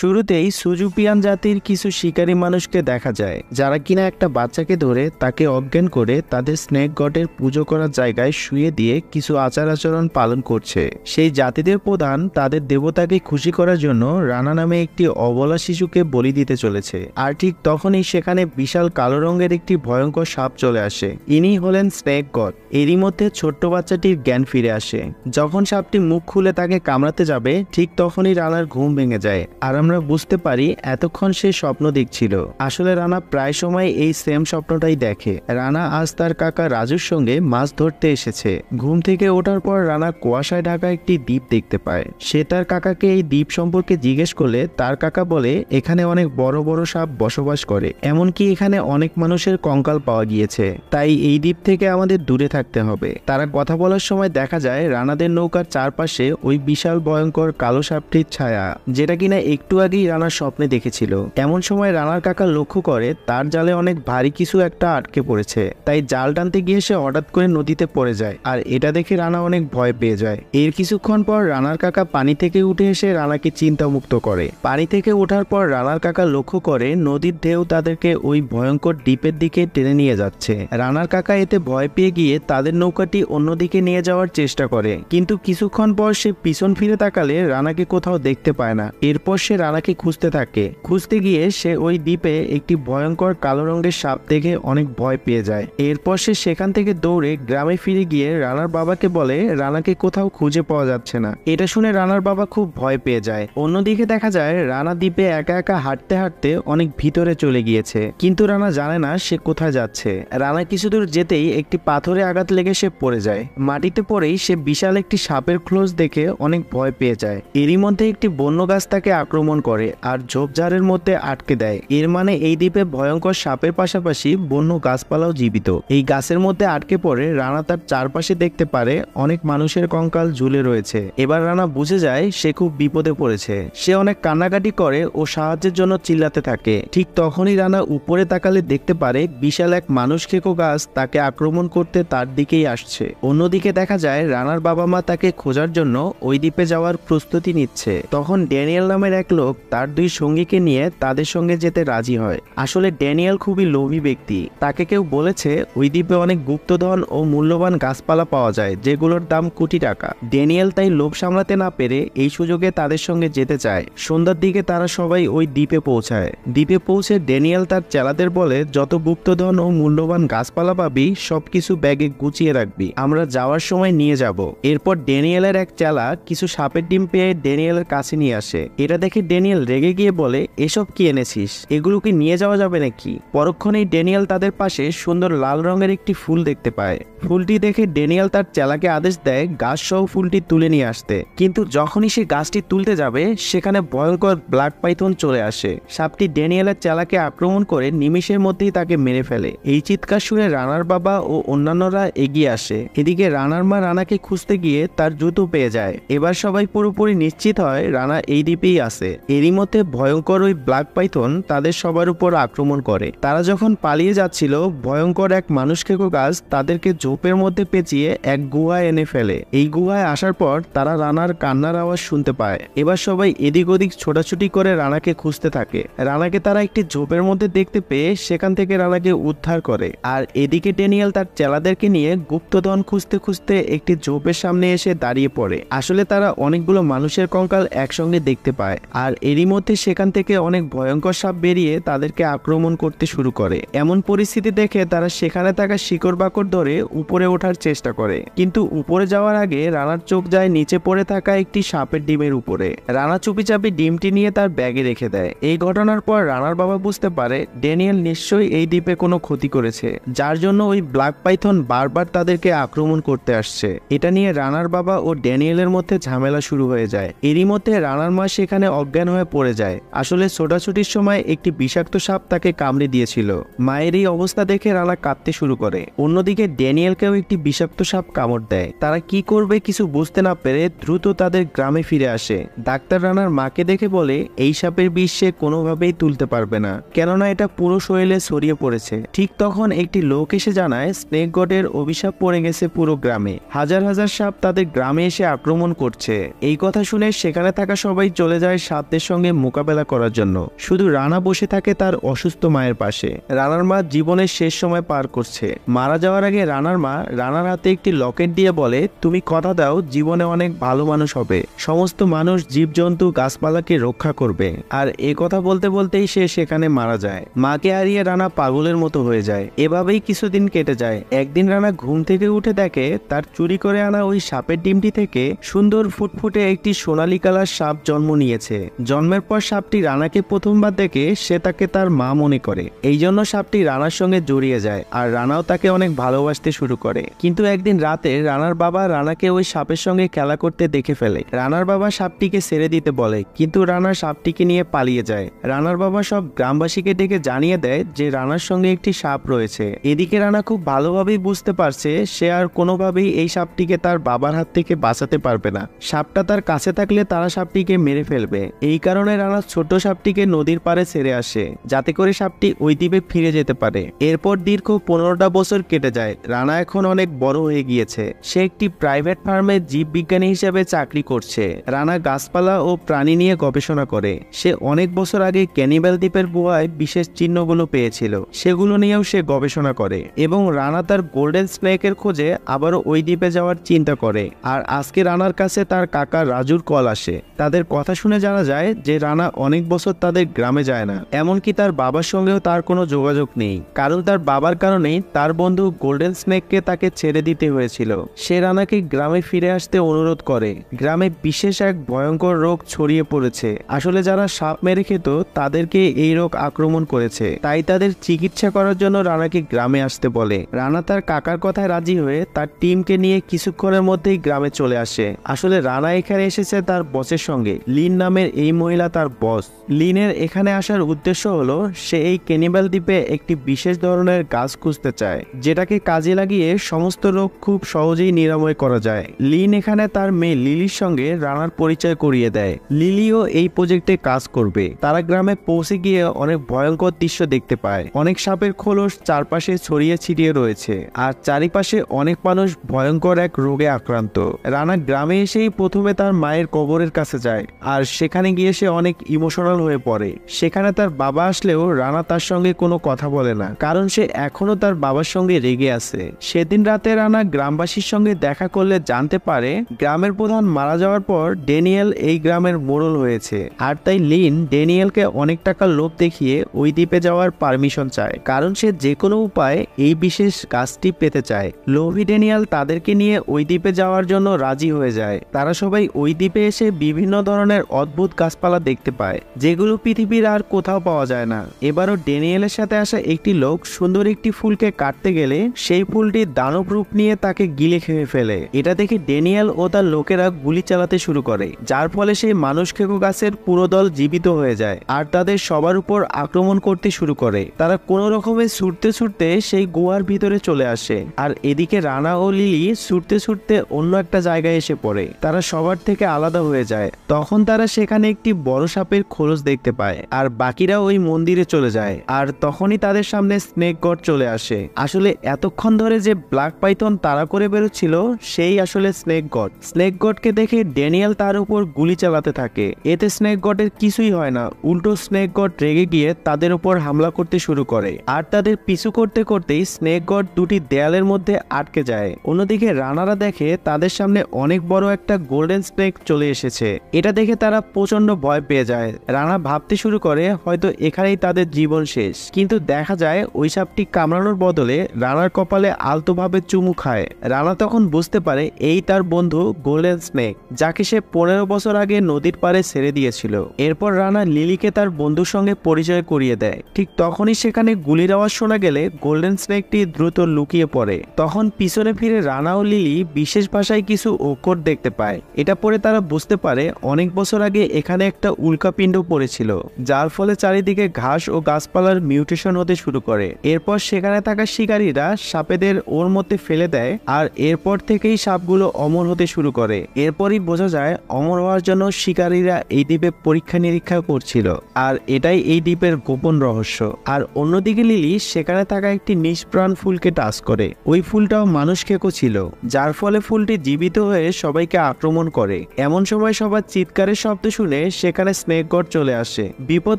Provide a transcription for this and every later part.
শুরুতেই সুজুপিয়ান জাতির কিছু শিকারী মানুষকে দেখা যায় যারা কিনা একটা বাচ্চাকে ধরে তাকে অজ্ঞান করে তাদের স্নেক গডের পুজো করার জায়গায় শুয়ে দিয়ে কিছু আচার আচরণ পালন করছে। সেই জাতিদের প্রধান তাদের দেবতাকে খুশি করার জন্য রানা নামে একটি অবলা শিশুকে বলি দিতে চলেছে। আর ঠিক তখনই সেখানে বিশাল কালো রঙের একটি ভয়ঙ্কর সাপ চলে আসে। ইনি হলেন স্নেক গড। এরই মধ্যে ছোট্ট বাচ্চাটির জ্ঞান ফিরে আসে। যখন সাপটি মুখ খুলে তাকে কামড়াতে যাবে ঠিক তখনই রানার ঘুম ভেঙে যায়। আর আমরা বুঝতে পারি এতক্ষণ সে স্বপ্ন দেখছিল। আসলে রানা প্রায় সময় এই সেম স্বপ্নটাই দেখে। রানা আজ তার কাকা রাজুর সঙ্গে মাছ ধরতে এসেছে। ঘুম থেকে ওঠার পর রানা কুয়াশায় ঢাকা একটি দ্বীপ দেখতে পায়। সে তার কাকাকে এই দ্বীপ সম্পর্কে জিজ্ঞেস করলে তার কাকা বলে এখানে অনেক বড় বড় সাপ বসবাস করে, এমনকি এখানে অনেক মানুষের কঙ্কাল পাওয়া গিয়েছে, তাই এই দ্বীপ থেকে আমাদের দূরে থাকতে হবে। তারা কথা বলার সময় দেখা যায় রানাদের নৌকার চারপাশে ওই বিশাল ভয়ঙ্কর কালো সাপটির ছায়া, যেটা কিনা একটু আগেই রানার স্বপ্নে দেখেছিল। এমন সময় রানার কাকা লক্ষ্য করে তার জালে অনেক ভারী কিছু একটা আটকে পড়েছে, তাই জাল টানতে গিয়ে সে হঠাৎ করে নদীতে পড়ে যায়। আর এটা দেখে রানা অনেক ভয় পেয়ে যায়। এর কিছুক্ষণ পর রানার কাকা পানি থেকে উঠে এসে রানাকে চিন্তামুক্ত করে। পানি থেকে ওঠার পর রানার কাকা লক্ষ্য করে নদীর ঢেউ তাদেরকে ওই ভয়ঙ্কর দ্বীপের দিকে টেনে নিয়ে যাচ্ছে। রানার কাকা এতে ভয় পেয়ে গিয়ে তাদের নৌকাটি অন্যদিকে নিয়ে যাওয়ার চেষ্টা করে, কিন্তু কিছুক্ষণ পর সে পিছন ফিরে তাকালে রানাকে কোথাও দেখতে পায় না। এরপর সে রানাকে খুঁজতে থাকে। খুঁজতে গিয়ে সে ওই দ্বীপে একটি ভয়ঙ্কর কালো রঙের সাপ দেখে অনেক ভয় পেয়ে যায়। এরপর সে সেখান থেকে দৌড়ে গ্রামে ফিরে গিয়ে রানার বাবাকে বলে রানাকে কোথাও খুঁজে পাওয়া যাচ্ছে না। এটা শুনে রানার বাবা খুব ভয় পেয়ে যায়। অন্যদিকে দেখা যায় রানা দ্বীপে একা একা হাঁটতে হাঁটতে অনেক ভিতরে চলে গিয়েছে, কিন্তু রানা জানে না সে কোথায় যাচ্ছে। রানা কিছু দূর যেতেই একটি পাথরে আঘাত লেগে সে পড়ে যায়। মাটিতে পড়েই সে বিশাল একটি সাপের খোঁজ দেখে অনেক ভয় পেয়ে যায়। এরই মধ্যে একটি বন্য গাছ তাকে আক্রমণ করে আর ঝোপঝাড়ের মধ্যে আটকে দেয়। এর মানে এই দ্বীপে ভয়ঙ্কর সাপের পাশাপাশি বন্য গাছপালাও জীবিত। এই গাছের মধ্যে আটকে পড়ে রানা তার চারপাশে দেখতে পারে অনেক মানুষের কঙ্কাল ঝুলে রয়েছে। এবার রানা বুঝে যায় সে খুব বিপদে পড়েছে। সে অনেক কান্নাকাটি করে ও সাহায্যের জন্য চিল্লাতে থাকে। ঠিক তখনই রানা উপরে তাকালে দেখতে পারে বিশাল এক মানুষ খেকো গাছ তাকে আক্রমণ করতে তার দিকেই আসছে। অন্যদিকে দেখা যায় রানার বাবা মা তাকে খোঁজার জন্য ওই দ্বীপে যাওয়ার প্রস্তুতি নিচ্ছে। তখন ড্যানিয়েল নামের এক লোক তার দুই সঙ্গীকে নিয়ে তাদের সঙ্গে যেতে রাজি হয়। আসলে ড্যানিয়েল খুবই লোভী ব্যক্তি। তাকে কেউ বলেছে ওই দ্বীপে অনেক গুপ্তধন ও মূল্যবান গাছপালা পাওয়া যায় যেগুলোর দাম কোটি টাকা। ড্যানিয়েল তাই লোভ সামলাতে না পেরে এই সুযোগে তাদের সঙ্গে যেতে চায়। সন্ধ্যার দিকে তারা সবাই ওই দ্বীপে পৌঁছায়। দ্বীপে পৌঁছে ড্যানিয়েল তার চেলাদের বলে যত গুপ্তধন ও মূল্যবান গাছপালা পাবি সবকিছু ব্যাগে গুছিয়ে রাখবি, আমরা যাওয়ার সময় নিয়ে যাব। এরপর ড্যানিয়েলের এক চেলা কিছু সাপের ডিম পেয়ে ড্যানিয়েলের কাছে নিয়ে আসে। এটা দেখে ড্যানিয়েল রেগে গিয়ে বলে এসব কি এনেছিস, এগুলো কি নিয়ে যাওয়া যাবে নাকি? পরক্ষণেই ড্যানিয়েল তাদের পাশে সুন্দর লাল রঙের একটি ফুল দেখতে পায়। ফুলটি দেখে ড্যানিয়েল তার চেলাকে আদেশ দেয় গাছ সহ ফুলটি তুলে নিয়ে আসতে, কিন্তু যখনই সে গাছটি তুলতে যাবে সেখানে ভয়ঙ্কর ব্ল্যাক পাইথন চলে আসে। সাপটি ড্যানিয়েলের চেলাকে আক্রমণ করে নিমিষের মধ্যেই তাকে মেরে ফেলে। এই চিৎকার শুনে রানার বাবা ও অন্যান্যরা এগিয়ে আসে। এদিকে রানার মা রানাকে খুঁজতে গিয়ে তার জুতো পেয়ে যায়। এবার সবাই পুরোপুরি নিশ্চিত হয় রানা এই দ্বীপেই আছে। এরই মধ্যে ভয়ঙ্কর ওই ব্ল্যাক পাইথন তাদের সবার উপর আক্রমণ করে। তারা যখন পালিয়ে যাচ্ছিল ভয়ঙ্কর এক মানুষ খেকো গাছ তাদেরকে ঝোপের মধ্যে পেঁচিয়ে এক গুহায় এনে ফেলে। এই গুহায় আসার পর তারা রানার কান্নার আওয়াজ শুনতে পায়। এবার সবাই এদিক ওদিক ছোটাছুটি করে রানাকে খুঁজতে থাকে। রানাকে তারা একটি ঝোপের মধ্যে দেখতে পেয়ে সেখান থেকে রানাকে উদ্ধার করে। আর এদিকে ড্যানিয়েল তার চেলাদেরকে নিয়ে গুপ্তধন খুঁজতে খুঁজতে একটি ঝোপের সামনে এসে দাঁড়িয়ে পড়ে। আসলে তারা অনেকগুলো মানুষের কঙ্কাল একসঙ্গে দেখতে পায়। আর এরই মধ্যে সেখান থেকে অনেক ভয়ঙ্কর সাপ বেরিয়ে তাদেরকে আক্রমণ করতে শুরু করে। এমন পরিস্থিতি দেখে তারা সেখানে থাকা শিকড় বাকড় ধরে উপরে ওঠার চেষ্টা করে, কিন্তু উপরে যাওয়ার আগে রানার চোখ যায় নিচে পড়ে থাকা একটি সাপের ডিমের উপরে। রানা চুপিচাপি ডিমটি নিয়ে তার ব্যাগে রেখে দেয়। এই ঘটনার পর রানার বাবা বুঝতে পারে ড্যানিয়েল নিশ্চয়ই এই দ্বীপে কোনো ক্ষতি করেছে, যার জন্য ওই ব্ল্যাক পাইথন বারবার তাদেরকে আক্রমণ করতে আসছে। এটা নিয়ে রানার বাবা ও ড্যানিয়েলের মধ্যে ঝামেলা শুরু হয়ে যায়। এরই মধ্যে রানার মা সেখানে অজ্ঞান হয়ে পড়ে যায়। আসলে ছোটাছুটির সময় একটি বিষাক্ত সাপ তাকে কামড়ে দিয়েছিল। মায়ের এই অবস্থা দেখে রানা কাঁদতে শুরু করে। অন্যদিকে ড্যানিয়েলকেও একটি বিষাক্ত সাপ কামড় দেয়। তারা কি করবে কিছু বুঝতে না পেরে দ্রুত তাদের গ্রামে ফিরে আসে। ডাক্তার রানার মাকে দেখে বলে এই সাপের বিষ সে কোনোভাবেই তুলতে পারবে না, কেননা এটা পুরো শরীরে ছড়িয়ে পড়েছে। ঠিক তখন একটি লোক এসে জানায় স্নেক গডের অভিশাপ পড়ে গেছে পুরো গ্রামে। হাজার হাজার সাপ তাদের গ্রামে এসে আক্রমণ করছে। এই কথা শুনে সেখানে থাকা সবাই চলে যায় সাপ দায়িত্বের সঙ্গে মোকাবেলা করার জন্য। শুধু রানা বসে থাকে তার অসুস্থ মায়ের পাশে। রানার মা জীবনের শেষ সময় পার করছে। মারা যাওয়ার আগে রানার মা রানার হাতে একটি লকেট দিয়ে বলে, তুমি কথা দাও জীবনে অনেক ভালো মানুষ হবে, সমস্ত মানুষ জীবজন্তু গাছপালাকে রক্ষা করবে। আর এ কথা বলতে বলতেই সে সেখানে মারা যায়। মাকে হারিয়ে রানা পাগলের মতো হয়ে যায়। এভাবেই কিছুদিন কেটে যায়। একদিন রানা ঘুম থেকে উঠে দেখে তার চুরি করে আনা ওই সাপের ডিমটি থেকে সুন্দর ফুটফুটে একটি সোনালী কালার সাপ জন্ম নিয়েছে। জন্মের পর সাপটি রানাকে প্রথমবার দেখে সে তাকে তার মা মনে করে। এই জন্য সাপটি রানার সঙ্গে জড়িয়ে যায় আর রানাও তাকে অনেক ভালোবাসতে শুরু করে। কিন্তু একদিন রাতে রানার বাবা রানাকে ওই সাপের সঙ্গে খেলা করতে দেখে ফেলে। রানার বাবা সাপটিকে ছেড়ে দিতে বলে, কিন্তু রানা সাপটিকে নিয়ে পালিয়ে যায়। রানার বাবা সব গ্রামবাসীকে ডেকে জানিয়ে দেয় যে রানার সঙ্গে একটি সাপ রয়েছে। এদিকে রানা খুব ভালোভাবেই বুঝতে পারছে সে আর কোনোভাবেই এই সাপটিকে তার বাবার হাত থেকে বাঁচাতে পারবে না। সাপটা তার কাছে থাকলে তারা সাপটিকে মেরে ফেলবে। এই কারণে রানা ছোট সাপটিকে নদীর পাড়ে ছেড়ে আসে, যাতে করে সাপটি ওই দ্বীপে ফিরে যেতে পারে। এরপর দীর্ঘ 15টা বছর কেটে যায়। রানা এখন অনেক বড় হয়ে গিয়েছে। সে একটি প্রাইভেট ফার্মে জীববিজ্ঞানী হিসেবে চাকরি করছে। রানা গাছপালা ও প্রাণী নিয়ে গবেষণা করে। সে অনেক বছর আগে ক্যানিবেল দ্বীপের গুহায় বিশেষ চিহ্নগুলো পেয়েছিল, সেগুলো নিয়েও সে গবেষণা করে এবং রানা তার গোল্ডেন স্নেকের খোঁজে আবারও ওই দ্বীপে যাওয়ার চিন্তা করে। আর আজকে রানার কাছে তার কাকা রাজুর কল আসে। তাদের কথা শুনে জানা যায় যে রানা অনেক বছর তাদের গ্রামে যায় না, এমনকি তার বাবার সঙ্গেও তার কোনো যোগাযোগ নেই, কারণ তার বাবার কারণেই তার বন্ধু গোল্ডেন স্নেককে তাকে ছেড়ে দিতে হয়েছিল। সে রানাকে গ্রামে ফিরে আসতে অনুরোধ করে। গ্রামে বিশেষ এক ভয়ঙ্কর রোগ ছড়িয়ে পড়েছে। আসলে যারা সাপ মেরে খেত তাদেরকে এই রোগ আক্রমণ করেছে, তাই তাদের চিকিৎসা করার জন্য রানাকে গ্রামে আসতে বলে। রানা তার কাকার কথায় রাজি হয়ে তার টিমকে নিয়ে কিছুক্ষণের মধ্যেই গ্রামে চলে আসে। আসলে রানা এখানে এসেছে তার বসের সঙ্গে। লিন নামের এই মহিলা তার বস। লিনের এখানে আসার উদ্দেশ্য হলো সে এই ক্যানিবেল দ্বীপে একটি বিশেষ ধরনের গাছ খুঁজতে চায়, যেটাকে কাজে লাগিয়ে সমস্ত রোগ খুব সহজেই নিরাময় করা যায়। লিন এখানে তার মেয়ে লিলির সঙ্গে রানার পরিচয় করিয়ে দেয়। লিলিও এই প্রজেক্টে কাজ করবে। তারা গ্রামে পৌঁছে গিয়ে অনেক ভয়ঙ্কর দৃশ্য দেখতে পায়। অনেক সাপের খোলস চারপাশে ছড়িয়ে ছিটিয়ে রয়েছে আর চারিপাশে অনেক মানুষ ভয়ঙ্কর এক রোগে আক্রান্ত। রানা গ্রামে এসেই প্রথমে তার মায়ের কবরের কাছে যায় আর সেখানে গিয়ে সে অনেক ইমোশনাল হয়ে পড়ে। সেখানে তার বাবা আসলেও রানা তার সঙ্গে কোনো কথা বলে না, কারণ সে এখনো তার বাবার সঙ্গে রেগে আছে। সেদিন রাতে রানা গ্রামবাসীর সঙ্গে দেখা করলে জানতে পারে গ্রামের প্রধান মারা যাওয়ার পর ড্যানিয়েল এই গ্রামের মোড়ল হয়েছে। আর তাই লিন ড্যানিয়েলকে অনেক টাকার লোভ দেখিয়ে ওই দ্বীপে যাওয়ার পারমিশন চায়, কারণ সে যে কোনো উপায়ে এই বিশেষ গাছটি পেতে চায়। লোভী ড্যানিয়েল তাদেরকে নিয়ে ওই দ্বীপে যাওয়ার জন্য রাজি হয়ে যায়। তারা সবাই ওই দ্বীপে এসে বিভিন্ন ধরনের অদ্ভুত গাছপালা দেখতে পায়, যেগুলো পৃথিবীর আর কোথাও পাওয়া যায় না। এবারও ড্যানিয়েলের সাথে আসা একটি লোক সুন্দর একটি ফুলকে কাটতে গেলে সেই ফুলটি দানব রূপ নিয়ে তাকে গিলে খেয়ে ফেলে। এটা দেখে ড্যানিয়েল ও তার লোকেরা গুলি চালাতে শুরু করে, যার ফলে সেই মানুষ খেকো গাছের পুরো দল জীবিত হয়ে যায় আর তাদের সবার উপর আক্রমণ করতে শুরু করে। তারা কোনো রকমে ছুটতে ছুটতে সেই গুহার ভিতরে চলে আসে আর এদিকে রানা ও লিলি ছুটতে ছুটতে অন্য একটা জায়গায় এসে পড়ে। তারা সবার থেকে আলাদা হয়ে যায়। তখন তারা সেখানে একটি বড় সাপের খোলস দেখতে পায় আর বাকিরা ওই মন্দিরে চলে যায়। আর তখনই তাদের সামনে স্নেক গড চলে আসে। আসলে এতক্ষণ ধরে যে ব্ল্যাক পাইথন তাড়া করে বেরোচ্ছিল সেই আসলে স্নেক গড। স্নেক গডকে দেখে ড্যানিয়েল তার উপর গুলি চালাতে থাকে। এতে স্নেক গডের কিছুই হয় না, উল্টো স্নেক গড রেগে গিয়ে তাদের উপর হামলা করতে শুরু করে আর তাদের পিছু করতে করতেই স্নেক গড দুটি দেয়ালের মধ্যে আটকে যায়। অন্যদিকে রানারা দেখে তাদের সামনে অনেক বড় একটা গোল্ডেন স্নেক চলে এসেছে। এটা দেখে তারা প্রচন্ড ভয় পেয়ে যায়। রানা ভাবতে শুরু করে হয়তো এখানেই তাদের জীবন শেষ, কিন্তু দেখা যায় ওই সাপটি কামড়ানোর বদলে রানার কপালে আলতোভাবে চুমু খায়। রানা তখন বুঝতে পারে এই তার বন্ধু গোল্ডেন স্নেক, যাকে সে 15 বছর আগে নদীর পাড়ে ছেড়ে দিয়েছিল। এরপর রানা লিলিকে তার বন্ধুর সঙ্গে পরিচয় করিয়ে দেয়। ঠিক তখনই সেখানে গুলির আওয়াজ শোনা গেলে গোল্ডেন স্নেকটি দ্রুত লুকিয়ে পড়ে। তখন পিছনে ফিরে রানা ও লিলি বিশেষ ভাষায় কিছু অক্ষর দেখতে পায়। এটা পড়ে তারা বুঝতে পারে অনেক বছর আগে এখানে একটা উল্কাপিণ্ড পড়েছিল, যার ফলে চারিদিকে ঘাস ও গাছপালার মিউটেশন হতে শুরু করে। এরপর সেখানে থাকা শিকারীরা সাপেদের ওর মধ্যে ফেলে দেয় আর এরপর থেকেই সাপগুলো অমর হতে শুরু করে। এরপরই বোঝা যায় অমর হওয়ার জন্য শিকারীরা এই দ্বীপে পরীক্ষা নিরীক্ষা করছিল আর এটাই এই দ্বীপের গোপন রহস্য। আর অন্যদিকে লিলি সেখানে থাকা একটি নিষ্প্রাণ ফুলকে টাচ করে। ওই ফুলটাও মানুষ খেকো ছিল, যার ফলে ফুলটি জীবিত হয়ে সবাইকে আক্রমণ করে। এমন সময় সবার চিৎকারের শব্দ শুনে সেখানে স্নেক গড চলে আসে। বিপদ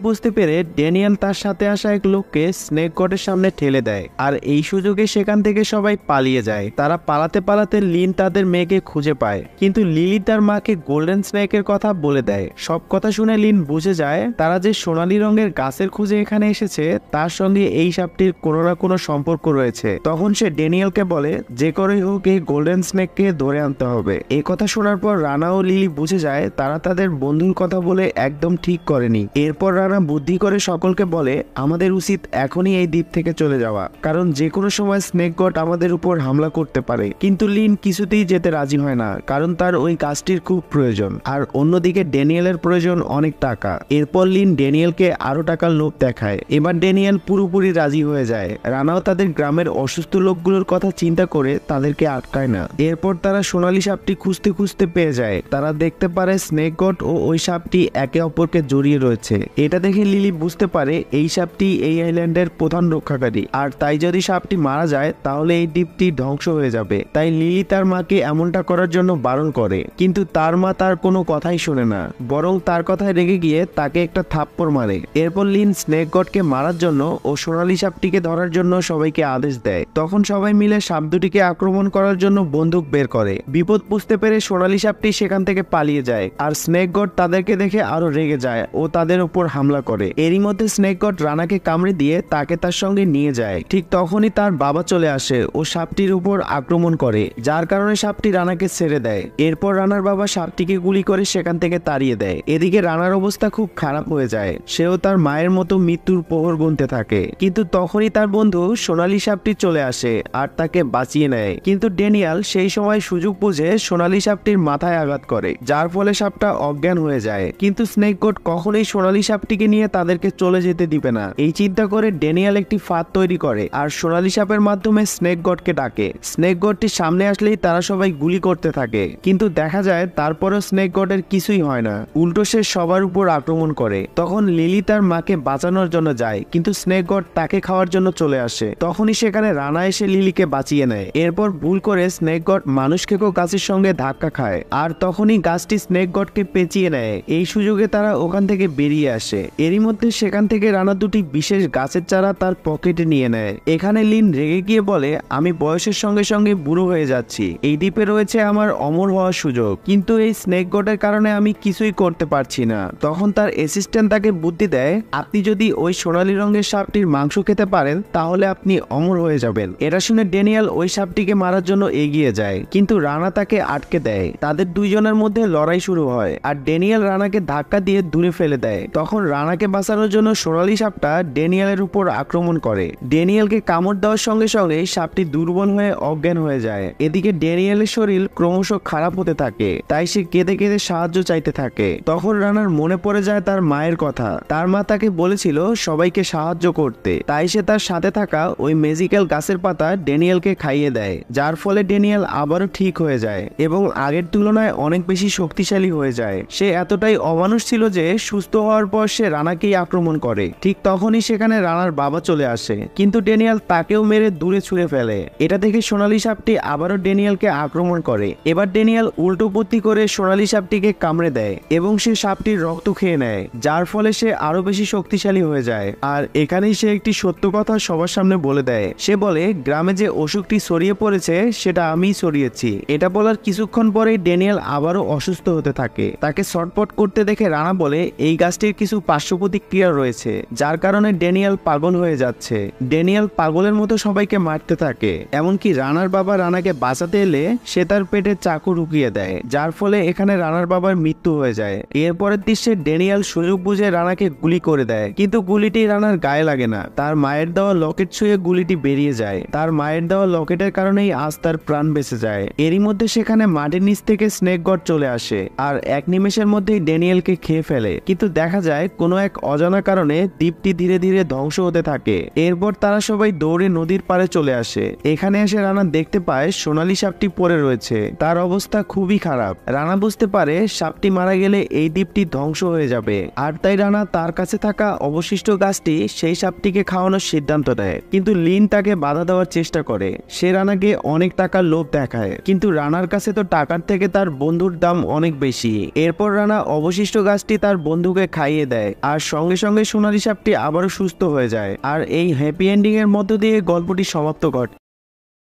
বুঝতে পেরে ড্যানিয়েল তার সাথে আসা এক লোককে স্নেক গডের সামনে ঠেলে দেয়, আর এই সুযোগে সেখান থেকে সবাই পালিয়ে যায়। তারা পালাতে পালাতে লিন তাদের মেয়েকে খুঁজে পায়, কিন্তু লিলি তার মাকে গোল্ডেন স্নেকের কথা বলে দেয়। সব কথা শুনে লিন বুঝে যায় তারা যে সোনালী রঙের গাছের খুঁজে এখানে এসেছে তার সঙ্গে এই সাপটির কোনো না কোনো সম্পর্ক রয়েছে। তখন সে ড্যানিয়েলকে বলে যে করেই হোক এই গোল্ডেন স্নেককে ধরে আনতে হবে। এই কথা শোনার পর রানা ও লিলি বুঝে যায় তারা তাদের বন্ধুর কথা বলে একদম ঠিক করেনি। এরপর রানা বুদ্ধি করে সকলকে বলে আমাদের উচিত এখনই এই দ্বীপ থেকে চলে যাওয়া, কারণ যে কোনো সময় স্নেক গড আমাদের উপর হামলা করতে পারে। কিন্তু লিন কিছুতেই যেতে রাজি হয় না, কারণ তার ওই গাছটির খুব প্রয়োজন, আর অন্যদিকে ড্যানিয়েলের প্রয়োজন অনেক টাকা। এরপর লিন ড্যানিয়েলকে আরো টাকার লোভ দেখায়। এবার ড্যানিয়েল পুরোপুরি রাজি হয়ে যায়। রানাও তাদের গ্রামের অসুস্থ লোকগুলোর কথা চিন্তা করে তাদেরকে আটকায় না। এরপর তারা সোনালী সাপটি খুঁজতে খুঁজতে পেয়ে যায়। তারা দেখতে পারে স্নেক গড ও ওই সাপটি একে অপরকে জড়িয়ে রয়েছে। এটা দেখে লিলি বুঝতে পারে এই সাপটি এই আইল্যান্ডের প্রধান রক্ষাকারী, আর তাই যদি সাপটি মারা যায় তাহলে এই দ্বীপটি ধ্বংস হয়ে যাবে। তাই লিলি তার মাকে এমনটা করার জন্য বারণ করে, কিন্তু তার মা তার কোনো কথাই শোনে না, বরং তার কথায় রেগে গিয়ে তাকে একটা থাপ্পড় মারে। এরপর লিন স্নেক গডকে মারার জন্য ও সোনালী সাপটিকে ধরার জন্য সবাইকে আদেশ দেয়। তখন সবাই মিলে সাপ দুটিকে আক্রমণ করার জন্য বন্দুক বের করে। বিপদ বুঝতে পেরে সোনালী সাপটি সেখান থেকে পালিয়ে যায়, আর স্নেক গড তাদেরকে দেখে আরো রেগে যায় ও তাদের উপর হামলা করে। এরই মধ্যে স্নেক গড রানাকে কামড়ে দিয়ে তাকে তার সঙ্গে নিয়ে যায়। ঠিক তখনই তার বাবা চলে আসে ও সাপটির উপর আক্রমণ করে, যার কারণে সাপটি রানাকে ছেড়ে দেয়। এরপর রানার বাবা সাপটিকে গুলি করে সেখান থেকে তাড়িয়ে দেয়। এদিকে রানার অবস্থা খুব খারাপ হয়ে যায়, সেও তার মায়ের মতো মৃত্যুর প্রহর গুনতে থাকে। কিন্তু তখনই তার বন্ধু সোনালী সাপটি চলে আসে আর তাকে বাঁচিয়ে নেয়। কিন্তু ড্যানিয়েল সেই সময় সুযোগ বুঝে সোনালী সাপটির মাথায় আঘাত করে, যার ফলে সাপটা অজ্ঞান হয়ে যায়। কিন্তু স্নেক গড কখনোই সোনালী সাপটিকে নিয়ে তাদেরকে চলে যেতে দিবে না। এই চিন্তা করে ড্যানিয়েল একটি ফাঁদ তৈরি করে আর সোনালী সাপের মাধ্যমে স্নেক গডকে ডাকে। স্নেক গডটি সামনে আসলেই তারা সবাই গুলি করতে থাকে, কিন্তু দেখা যায় তারপরেও স্নেক গডের কিছুই হয় না, উল্টো সে সবার উপর আক্রমণ করে। তখন লিলি তার মাকে বাঁচানোর জন্য যায়, কিন্তু স্নেক গড তাকে খাওয়ার জন্য চলে আসে। তখনই সেখানে রানা এসে লিলিকে বাঁচিয়ে নেয়। এরপর ভুল করে স্নেক গড মানুষ খেকো গাছের সঙ্গে ধাক্কা খায়, আর তখনই গাছটি স্নেক গডকে পেঁচিয়ে নেয়। এই সুযোগে তারা ওখান থেকে বেরিয়ে আসে। এরই মধ্যে সেখান থেকে রানা দুটি বিশেষ গাছের চারা তার পকেটে নিয়ে নেয়। এখানে লিন রেগে গিয়ে বলে আমি বয়সের সঙ্গে সঙ্গে বুড়ো হয়ে যাচ্ছি, এই দ্বীপে রয়েছে আমার অমর হওয়ার সুযোগ, কিন্তু এই স্নেক গডের কারণে আমি কিছুই করতে পারছি না। তখন তার অ্যাসিস্ট্যান্ট তাকে বুদ্ধি দেয় আপনি যদি ওই সোনালী রঙের সাপটির মাংস খেতে পারেন তাহলে আপনি অমর হয়ে যাবেন। এটা শুনে ড্যানিয়েল ওই সাপটিকে মারার জন্য এগিয়ে যায়, কিন্তু রানা তাকে আটকে দেয়। তাদের দুইজনের মধ্যে লড়াই শুরু হয়, আর ড্যানিয়েল রানাকে ধাক্কা দিয়ে দূরে ফেলে দেয়। তখন রানাকে বাঁচানোর জন্য সোনালী সাপটা ড্যানিয়েলের উপর আক্রমণ করে। ড্যানিয়েলকে কামড় দেওয়ার সঙ্গে সঙ্গে সাপটি দুর্বল হয়ে অজ্ঞান হয়ে যায়। এদিকে ড্যানিয়েলের শরীর ক্রমশ খারাপ হতে থাকে, তাই সে কেঁদে কেঁদে সাহায্য চাইতে থাকে। তখন রানার মনে পড়ে যায় তার মায়ের কথা। তার মা তাকে বলেছিল সবাইকে সাহায্য করতে, তাই সে তার সাথে থাকা ওই ম্যাজিক্যাল গাছের পাতা ড্যানিয়েলকে খাইয়ে দেয়, যার ফলে ড্যানিয়েল আবারও ঠিক হয়ে যায় এবং আগের তুলনায় অনেক বেশি শক্তিশালী হয়ে যায়। সে এতটাই অমানুষ ছিল যে সুস্থ হওয়ার পর সে রানাকেই আক্রমণ করে। ঠিক তখনই সেখানে রানার বাবা চলে আসে, কিন্তু ড্যানিয়েল তাকেও মেরে দূরে ছুঁড়ে ফেলে। এটা দেখে সোনালী সাপটি আবারও ড্যানিয়েলকে আক্রমণ করে। এবার ড্যানিয়েল উল্টো বুদ্ধি করে সোনালী সাপটিকে কামড়ে দেয় এবং সে সাপটির রক্ত খেয়ে নেয়, যার ফলে সে আরো বেশি শক্তিশালী হয়ে যায়। আর এখানেই সে একটি সত্য কথা সবার সামনে বলে দেয়। সে বলে গ্রামে যে অসুখটি ছড়িয়ে পড়েছে সেটা আমিই ছড়িয়েছি। এটা বলার কিছুক্ষণ পরেই ড্যানিয়েল আবারও অসুস্থ হতে থাকে। তাকে ছটফট করতে দেখে রানা বলে এই গাছটির কিছু পার্শ্ব প্রতিক্রিয়া রয়েছে, যার কারণে ড্যানিয়েল পাগল হয়ে যাচ্ছে। ড্যানিয়েল পাগলের মতো সবাইকে মারতে থাকে, এমনকি রানার বাবা রানাকে বাঁচাতে এলে সে তার পেটে চাকু ঢুকিয়ে দেয়, যার ফলে এখানে রানার বাবার মৃত্যু হয়ে যায়। এরপরের দৃশ্যে ড্যানিয়েল সুযোগ বুঝে রানাকে গুলি করে দেয়, কিন্তু গুলিটি রানার গায়ে লাগে না। তার মায়ের দেওয়া লকেট ছুঁয়ে গুলিটি বেরিয়ে যায়। তার মায়ের দেওয়া লকেটের কারণেই আজ তার প্রাণ বেঁচে যায়। এরই মধ্যে সেখানে মাটির নিচ থেকে স্নেক গড চলে আসে আর এক নিমেষের মধ্যেই ড্যানিয়েলকে খেয়ে ফেলে। কিন্তু দেখা যায় কোনো এক অজানা কারণে দ্বীপটি ধীরে ধীরে ধ্বংস হতে থাকে। এরপর তারা সবাই দৌড়ে নদীর পাড়ে চলে আসে। এখানে এসে রানা দেখতে পায় সোনালী সাপটি পড়ে রয়েছে, তার অবস্থা খুবই খারাপ। রানা বুঝতে পারে সাপটি মারা গেলে এই দ্বীপটি ধ্বংস হয়ে যাবে, আর তাই রানা তার কাছে থাকা অবশিষ্ট গাছটি সেই সাপটিকে খাওয়ানোর সিদ্ধান্ত নেয়। কিন্তু লিন তাকে বাধা দেওয়ার চেষ্টা করে। সে রানাকে অনেক টাকার লোভ দেখায়, কিন্তু রানার কাছে তো টাকার থেকে তার বন্ধুর দাম অনেক বেশি। এরপর রানা অবশিষ্ট গাছটি তার বন্ধুকে খাইয়ে দেয় আর সঙ্গে সঙ্গে সোনালী সাপটি আবারও সুস্থ হয়ে যায়। আর এই হ্যাপি এন্ডিং এর মধ্য দিয়ে গল্পটি সমাপ্ত ঘটে।